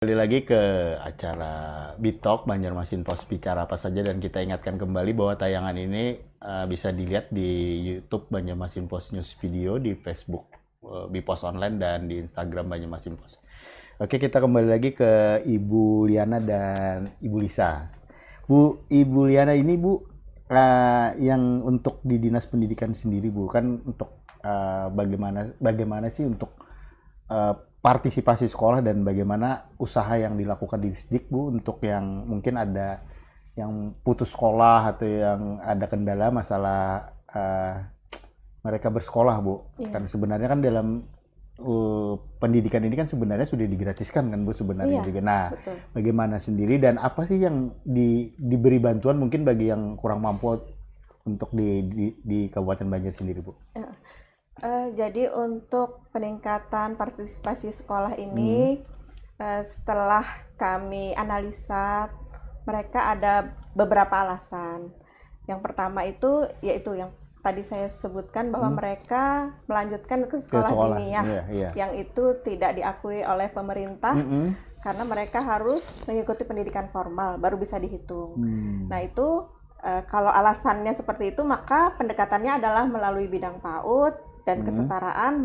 Kembali lagi ke acara Bitalk Banjarmasin Pos bicara apa saja, dan kita ingatkan kembali bahwa tayangan ini bisa dilihat di YouTube Banjarmasin Pos News Video, di Facebook Bipos Online, dan di Instagram Banjarmasin Pos. Oke, kita kembali lagi ke Ibu Liana dan Ibu Lisa. Ibu Liana ini yang untuk di Dinas Pendidikan sendiri kan untuk bagaimana sih untuk partisipasi sekolah dan bagaimana usaha yang dilakukan di Disdik untuk yang mungkin ada yang putus sekolah atau yang ada kendala masalah mereka bersekolah kan sebenarnya kan dalam pendidikan ini kan sebenarnya sudah digratiskan kan sebenarnya juga. Nah, betul. Bagaimana sendiri dan apa sih yang diberi bantuan mungkin bagi yang kurang mampu untuk di Kabupaten Banjar sendiri Jadi untuk peningkatan partisipasi sekolah ini, setelah kami analisa, mereka ada beberapa alasan. Yang pertama itu yaitu yang tadi saya sebutkan bahwa mereka melanjutkan ke sekolah diniyah, yang itu tidak diakui oleh pemerintah karena mereka harus mengikuti pendidikan formal baru bisa dihitung. Nah itu kalau alasannya seperti itu, maka pendekatannya adalah melalui bidang PAUD dan kesetaraan.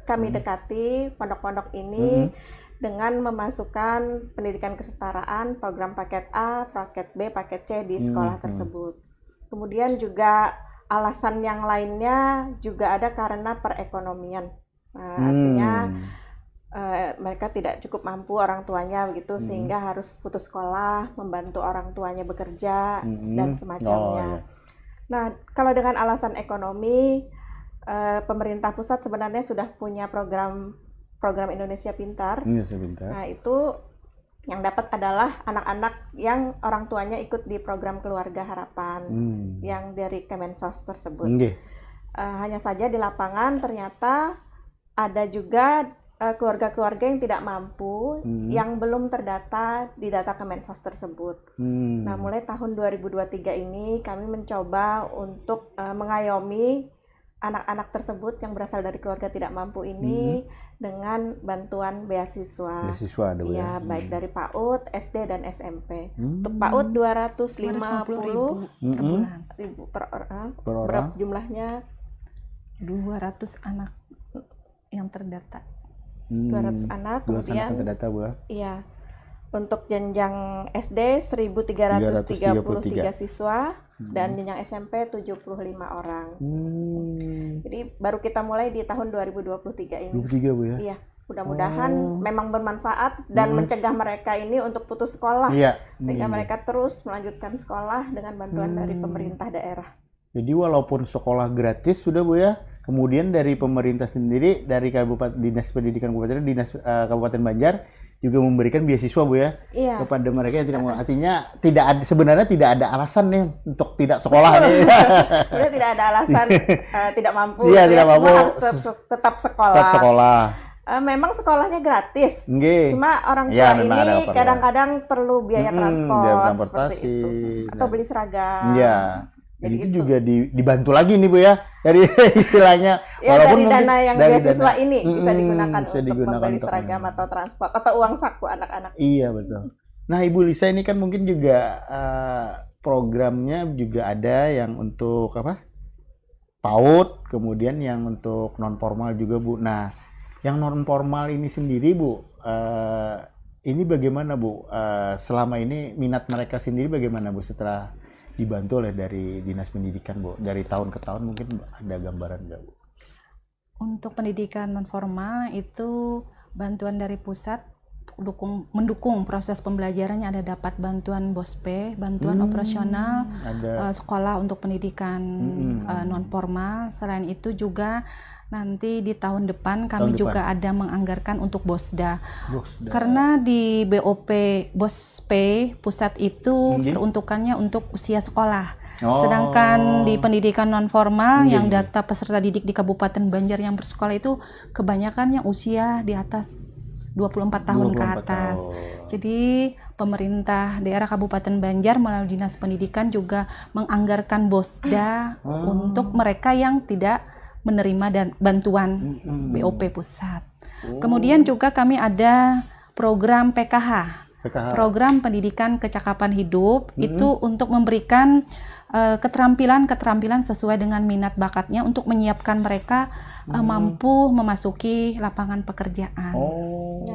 Kami dekati pondok-pondok ini dengan memasukkan pendidikan kesetaraan, program paket A, paket B, paket C di sekolah tersebut. Kemudian juga alasan yang lainnya juga ada karena perekonomian. Artinya mereka tidak cukup mampu orang tuanya begitu, sehingga harus putus sekolah, membantu orang tuanya bekerja dan semacamnya. Nah, kalau dengan alasan ekonomi, pemerintah pusat sebenarnya sudah punya program Indonesia Pintar. Nah, itu yang dapat adalah anak-anak yang orang tuanya ikut di program Keluarga Harapan yang dari Kemensos tersebut. Hanya saja di lapangan ternyata ada juga keluarga-keluarga yang tidak mampu yang belum terdata di data Kemensos tersebut. Nah, mulai tahun 2023 ini kami mencoba untuk mengayomi anak-anak tersebut yang berasal dari keluarga tidak mampu ini dengan bantuan beasiswa. Ya, baik dari PAUD, SD dan SMP. Untuk PAUD 250.000 per orang. Berapa jumlahnya? 200 anak yang terdata. 200 anak, kemudian terdata, iya. Untuk jenjang SD 1.333 siswa dan jenjang SMP 75 orang. Jadi baru kita mulai di tahun 2023 ini. 23 Bu ya? Iya, mudah-mudahan memang bermanfaat dan mencegah mereka ini untuk putus sekolah, sehingga mereka terus melanjutkan sekolah dengan bantuan dari pemerintah daerah. Jadi walaupun sekolah gratis sudah Bu ya, kemudian dari pemerintah sendiri, dari Dinas Pendidikan Kabupaten, Dinas Kabupaten Banjar juga memberikan beasiswa Bu ya, kepada mereka yang tidak mau. Artinya sebenarnya tidak ada alasan nih untuk tidak sekolah nih. Sebenarnya tidak ada alasan tidak mampu. Iya, tidak mampu. Semua harus tetap sekolah. Tetap sekolah. Memang sekolahnya gratis. Cuma orang tua ini kadang-kadang perlu biaya transport seperti itu, atau beli seragam. Jadi itu juga dibantu lagi nih Bu ya, dari istilahnya. Dari dana yang beasiswa ini bisa digunakan untuk membeli seragam atau transport atau uang saku anak-anak. Iya, betul. Nah, Ibu Lisa ini kan mungkin juga programnya juga ada yang untuk PAUD, kemudian yang untuk non formal juga Bu. Nah, yang non formal ini sendiri Bu, ini bagaimana Bu? Selama ini minat mereka sendiri bagaimana Bu setelah dibantu oleh dari Dinas Pendidikan Bu? Dari tahun ke tahun mungkin ada gambaran nggak Bu? Untuk pendidikan non formal itu bantuan dari pusat mendukung proses pembelajarannya, ada dapat bantuan BOSP, bantuan operasional, sekolah untuk pendidikan non formal. Selain itu juga nanti di tahun depan kami juga ada menganggarkan untuk BOSDA. Karena di BOSP pusat itu peruntukannya untuk usia sekolah. Sedangkan di pendidikan non formal yang data peserta didik di Kabupaten Banjar yang bersekolah itu kebanyakan yang usia di atas 24 tahun ke atas. Jadi pemerintah daerah Kabupaten Banjar melalui Dinas Pendidikan juga menganggarkan BOSDA untuk mereka yang tidak menerima bantuan BOP pusat. Kemudian juga kami ada program PKH. Program Pendidikan Kecakapan Hidup itu untuk memberikan keterampilan-keterampilan sesuai dengan minat bakatnya untuk menyiapkan mereka mampu memasuki lapangan pekerjaan.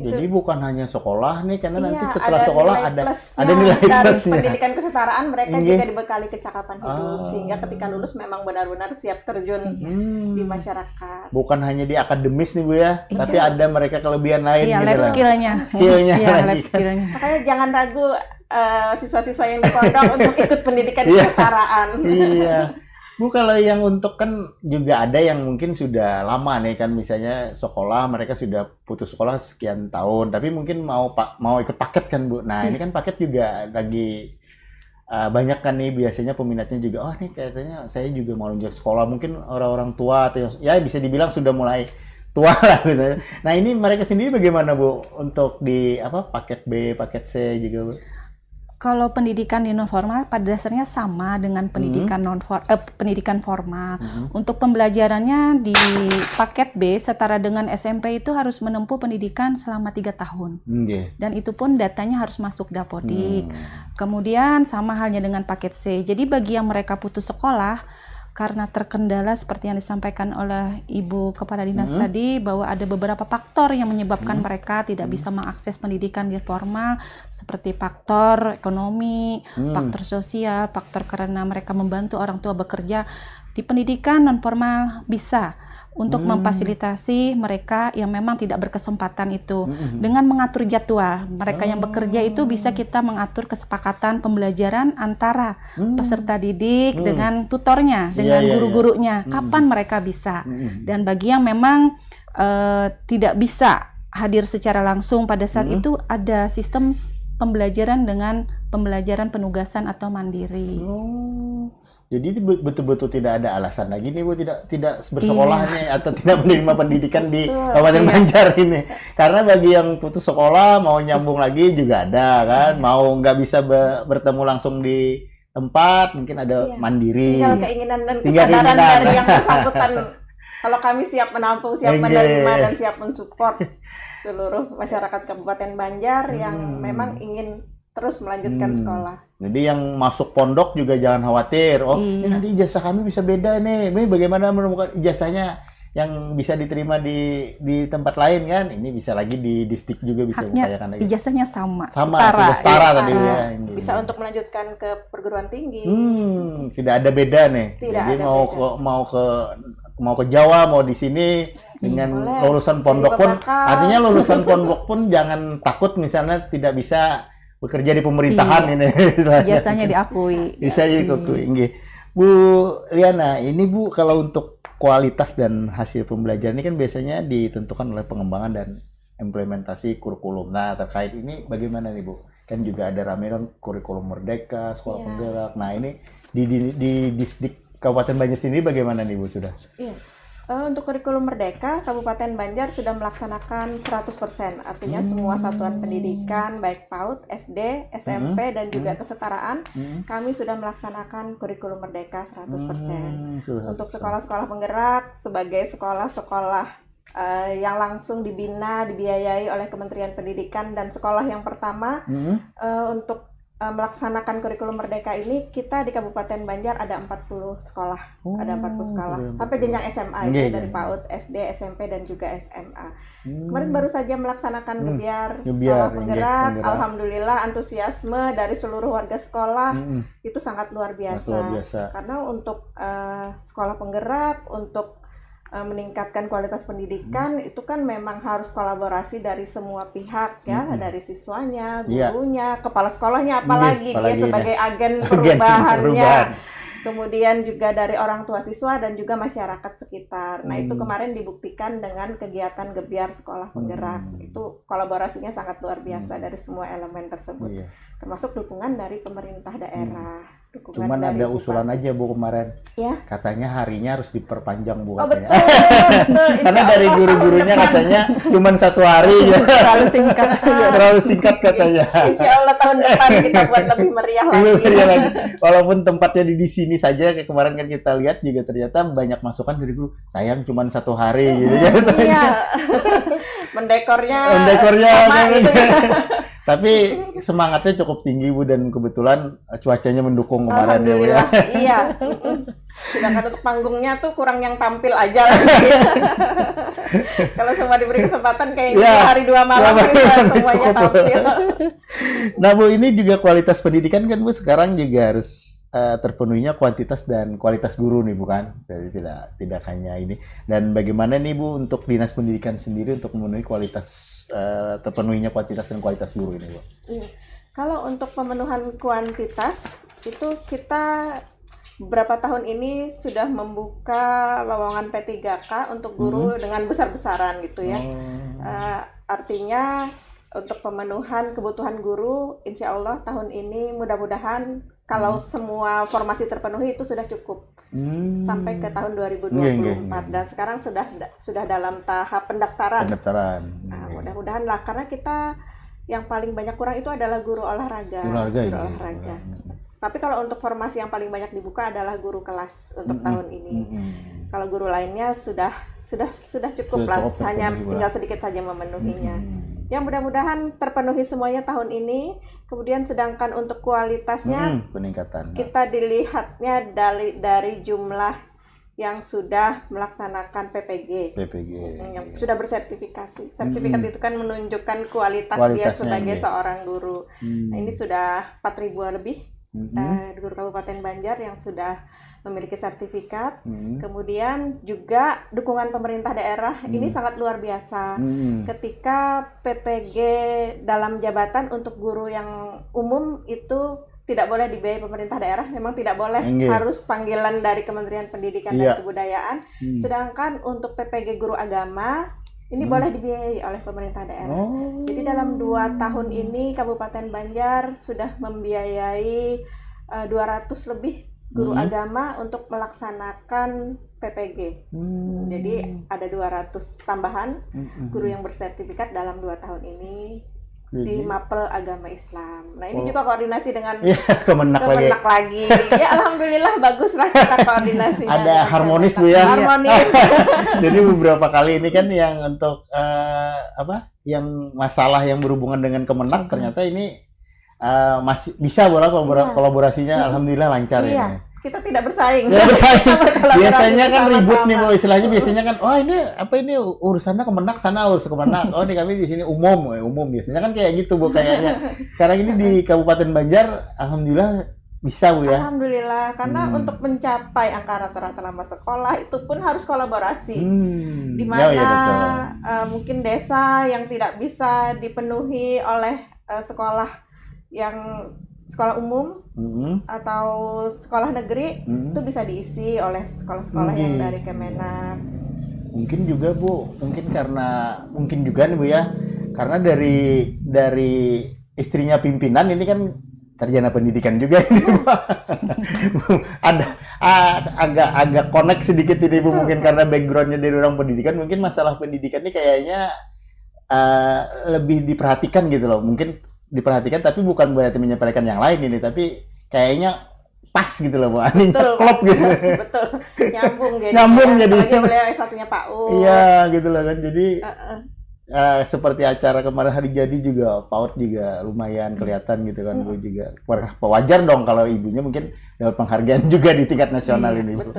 Jadi bukan hanya sekolah nih, karena nanti setelah ada sekolah ada nilai dari plusnya. pendidikan kesetaraan mereka juga dibekali kecakapan hidup sehingga ketika lulus memang benar-benar siap terjun di masyarakat. Bukan hanya di akademis nih Bu ya, tapi ada mereka kelebihan lain Iya, gitu lab lah. skill-nya. Skillnya Iya, lagi. lab skill-nya. Makanya jangan ragu siswa-siswa yang di pondok untuk ikut pendidikan kesetaraan. Iya. Bu, kalau yang untuk kan juga ada yang mungkin sudah lama nih kan, misalnya sekolah mereka sudah putus sekolah sekian tahun, tapi mungkin mau ikut paket kan Bu. Nah ini kan paket juga lagi banyak kan nih biasanya peminatnya juga. Oh nih katanya saya juga mau lanjut sekolah, mungkin orang-orang tua atau ya bisa dibilang sudah mulai tua lah gitu. Nah ini mereka sendiri bagaimana Bu untuk di paket B, paket C juga Bu? Kalau pendidikan di non formal pada dasarnya sama dengan pendidikan pendidikan formal. Untuk pembelajarannya di paket B setara dengan SMP itu harus menempuh pendidikan selama 3 tahun. Dan itu pun datanya harus masuk Dapodik. Kemudian sama halnya dengan paket C. Jadi bagi yang mereka putus sekolah karena terkendala seperti yang disampaikan oleh Ibu Kepala Dinas tadi, bahwa ada beberapa faktor yang menyebabkan mereka tidak bisa mengakses pendidikan di formal, seperti faktor ekonomi, faktor sosial, faktor karena mereka membantu orang tua bekerja. Di pendidikan non formal bisa untuk memfasilitasi mereka yang memang tidak berkesempatan itu dengan mengatur jadwal. Mereka yang bekerja itu bisa kita mengatur kesepakatan pembelajaran antara peserta didik dengan tutornya, dengan guru-gurunya, kapan mereka bisa. Dan bagi yang memang tidak bisa hadir secara langsung pada saat itu, ada sistem pembelajaran dengan pembelajaran penugasan atau mandiri. Jadi betul-betul tidak ada alasan lagi nih Bu tidak bersekolah nih atau tidak menerima pendidikan di Kabupaten Banjar ini. Karena bagi yang putus sekolah mau nyambung lagi juga ada kan, mau nggak bisa bertemu langsung di tempat mungkin ada mandiri. Tinggal keinginan dan kesadaran dari yang bersangkutan. Kalau kami siap menampung, siap menerima dan siap mensupport seluruh masyarakat Kabupaten Banjar yang memang ingin terus melanjutkan sekolah. Jadi yang masuk pondok juga jangan khawatir. Oh, ini nanti ijazah kami bisa beda nih. Ini bagaimana menemukan ijazahnya yang bisa diterima di tempat lain kan? Ini bisa lagi di distrik juga bisa upayakan lagi. Ijazahnya sama setara tadi ya. Bisa untuk melanjutkan ke perguruan tinggi. Tidak ada beda nih. Jadi mau ke Jawa, mau di sini dengan lulusan pondok pun, artinya lulusan pondok pun jangan takut misalnya tidak bisa bekerja di pemerintahan ini. Ijazahnya diakui. Bisa diakui. Bu Liana, ini Bu kalau untuk kualitas dan hasil pembelajaran ini kan biasanya ditentukan oleh pengembangan dan implementasi kurikulum. Nah, terkait ini bagaimana nih Bu? Kan juga ada rame dong kurikulum merdeka, sekolah penggerak. Nah, ini di distrik Kabupaten Banjar sendiri bagaimana nih Bu sudah? Iya. Untuk kurikulum merdeka, Kabupaten Banjar sudah melaksanakan 100%. Artinya semua satuan pendidikan, baik PAUD, SD, SMP, dan juga kesetaraan, kami sudah melaksanakan kurikulum merdeka 100%. Untuk sekolah-sekolah penggerak, sebagai sekolah-sekolah yang langsung dibina, dibiayai oleh Kementerian Pendidikan, dan sekolah yang pertama untuk melaksanakan kurikulum merdeka ini, kita di Kabupaten Banjar ada 40 sekolah. Ada 40 sekolah. Sampai jenjang SMA itu dari PAUD, SD, SMP, dan juga SMA. Kemarin baru saja melaksanakan gebiar sekolah penggerak. Alhamdulillah antusiasme dari seluruh warga sekolah itu sangat luar biasa. Karena untuk sekolah penggerak, untuk meningkatkan kualitas pendidikan itu kan memang harus kolaborasi dari semua pihak ya, dari siswanya, gurunya, kepala sekolahnya, apalagi dia sebagai agen perubahannya. Kemudian juga dari orang tua siswa dan juga masyarakat sekitar. Nah, itu kemarin dibuktikan dengan kegiatan gebiar sekolah penggerak. Itu kolaborasinya sangat luar biasa dari semua elemen tersebut. Termasuk dukungan dari pemerintah daerah. Cuman ada usulan aja Bu kemarin, katanya harinya harus diperpanjang Bu katanya. Betul. Karena dari guru-gurunya katanya cuman 1 hari ya. Terlalu singkat katanya. Insya Allah tahun depan kita buat lebih meriah lagi. Walaupun tempatnya di sini saja, kayak kemarin kan kita lihat juga ternyata banyak masukan dari guru. Sayang cuman 1 hari gitu. Iya. mendekornya sama sama gitu. Tapi semangatnya cukup tinggi Bu, dan kebetulan cuacanya mendukung kemarin ya Bu ya. Alhamdulillah, iya. Sedangkan untuk panggungnya tuh kurang yang tampil aja lah. Kalau semua diberi kesempatan kayak Ya, 2 hari 2 malam ya, gitu, semuanya cukup. tampil. Nah Bu, ini juga kualitas pendidikan kan Bu sekarang juga harus terpenuhinya kuantitas dan kualitas guru nih bukan? Jadi tidak hanya ini. Dan bagaimana nih Bu untuk Dinas Pendidikan sendiri untuk memenuhi kualitas terpenuhinya kuantitas dan kualitas guru ini Bu? Kalau untuk pemenuhan kuantitas itu kita beberapa tahun ini sudah membuka lowongan P3K untuk guru dengan besar-besaran gitu ya. Artinya untuk pemenuhan kebutuhan guru, insya Allah tahun ini mudah-mudahan kalau semua formasi terpenuhi itu sudah cukup sampai ke tahun 2024 dan sekarang sudah dalam tahap pendaftaran. Nah, mudah-mudahan lah karena kita yang paling banyak kurang itu adalah guru olahraga. Guru olahraga. Tapi kalau untuk formasi yang paling banyak dibuka adalah guru kelas untuk tahun ini. Kalau guru lainnya sudah cukup lah, hanya tinggal sedikit saja memenuhinya. Yang mudah-mudahan terpenuhi semuanya tahun ini. Kemudian sedangkan untuk kualitasnya peningkatan. Kita dilihatnya dari jumlah yang sudah melaksanakan PPG. Yang sudah bersertifikasi. Sertifikat itu kan menunjukkan kualitas dia sebagai seorang guru. Nah, ini sudah 4.000 lebih. Guru Kabupaten Banjar yang sudah memiliki sertifikat, kemudian juga dukungan pemerintah daerah ini sangat luar biasa. Ketika PPG dalam jabatan untuk guru yang umum itu tidak boleh dibiayai pemerintah daerah, memang tidak boleh, harus panggilan dari Kementerian Pendidikan dan Kebudayaan. Sedangkan untuk PPG guru agama ini boleh dibiayai oleh pemerintah daerah. Jadi dalam 2 tahun ini Kabupaten Banjar sudah membiayai 200 lebih guru agama untuk melaksanakan PPG. Jadi ada 200 tambahan guru yang bersertifikat dalam 2 tahun ini di Mapel Agama Islam. Nah ini juga koordinasi dengan Kemenak lagi. Ya alhamdulillah bagus lah kita koordinasinya. Ada harmonis Bu ya. Harmonis. Jadi beberapa kali ini kan yang untuk yang masalah yang berhubungan dengan Kemenak ternyata ini masih bisa bola kolaborasinya alhamdulillah lancar ya. Kita tidak bersaing. Biasanya kan ribut nih Bu, istilahnya biasanya kan ini urusannya Kemenak sana urus Kemenak. Oh ini kami di sini umum biasanya kan kayak gitu Bu kayaknya. Sekarang ini di Kabupaten Banjar alhamdulillah bisa Bu ya. Alhamdulillah karena untuk mencapai angka rata-rata lama sekolah itu pun harus kolaborasi. Di mana mungkin desa yang tidak bisa dipenuhi oleh sekolah yang sekolah umum atau sekolah negeri itu bisa diisi oleh sekolah-sekolah yang dari Kemenak. Mungkin juga Bu, mungkin juga nih Bu ya, karena dari istrinya pimpinan ini kan sarjana pendidikan juga ini Bu. Ada agak connect sedikit ini Bu, mungkin karena backgroundnya dari orang pendidikan, mungkin masalah pendidikan ini kayaknya lebih diperhatikan gitu loh, mungkin diperhatikan tapi bukan berarti menyepelekan yang lain ini, tapi kayaknya pas gitu loh Bu, ini klop gitu. Betul, nyambung jadi. Apalagi beliau S1-nya PAUD. Iya gitu loh kan, jadi seperti acara kemarin hari jadi juga PAUD juga lumayan kelihatan gitu kan Bu, juga wajar dong kalau ibunya mungkin dapat penghargaan juga di tingkat nasional ini Bu.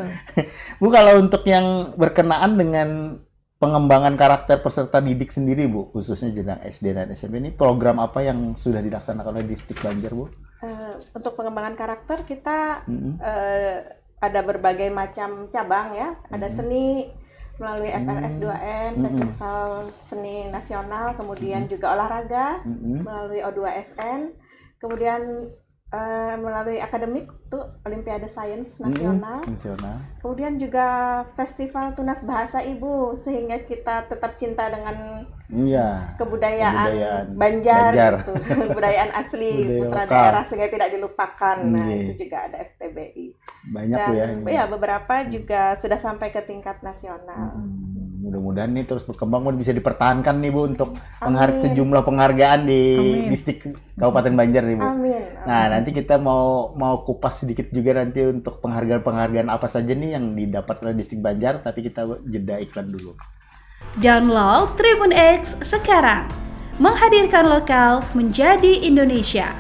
Bu, kalau untuk yang berkenaan dengan pengembangan karakter peserta didik sendiri Bu, khususnya jenjang SD dan SMP ini program apa yang sudah dilaksanakan oleh Distrik Banjar Bu? Untuk pengembangan karakter kita ada berbagai macam cabang ya, ada seni melalui FRS 2N, Festival Seni Nasional, kemudian juga olahraga melalui O2SN, kemudian melalui akademik tuh Olimpiade Sains Nasional. Kemudian juga Festival Tunas Bahasa Ibu sehingga kita tetap cinta dengan kebudayaan Banjar. Gitu. Kebudayaan asli putra daerah sehingga tidak dilupakan. Nah, itu juga ada FTBI. Banyak dan, Bu ya. Beberapa juga sudah sampai ke tingkat nasional. Mudah-mudahan nih terus berkembang dan bisa dipertahankan nih Bu untuk sejumlah penghargaan di Distrik Kabupaten Banjar nih Bu. Nah, nanti kita mau kupas sedikit juga nanti untuk penghargaan-penghargaan apa saja nih yang didapat oleh Distrik Banjar, tapi kita jeda iklan dulu. Download Tribun X sekarang. Menghadirkan lokal menjadi Indonesia.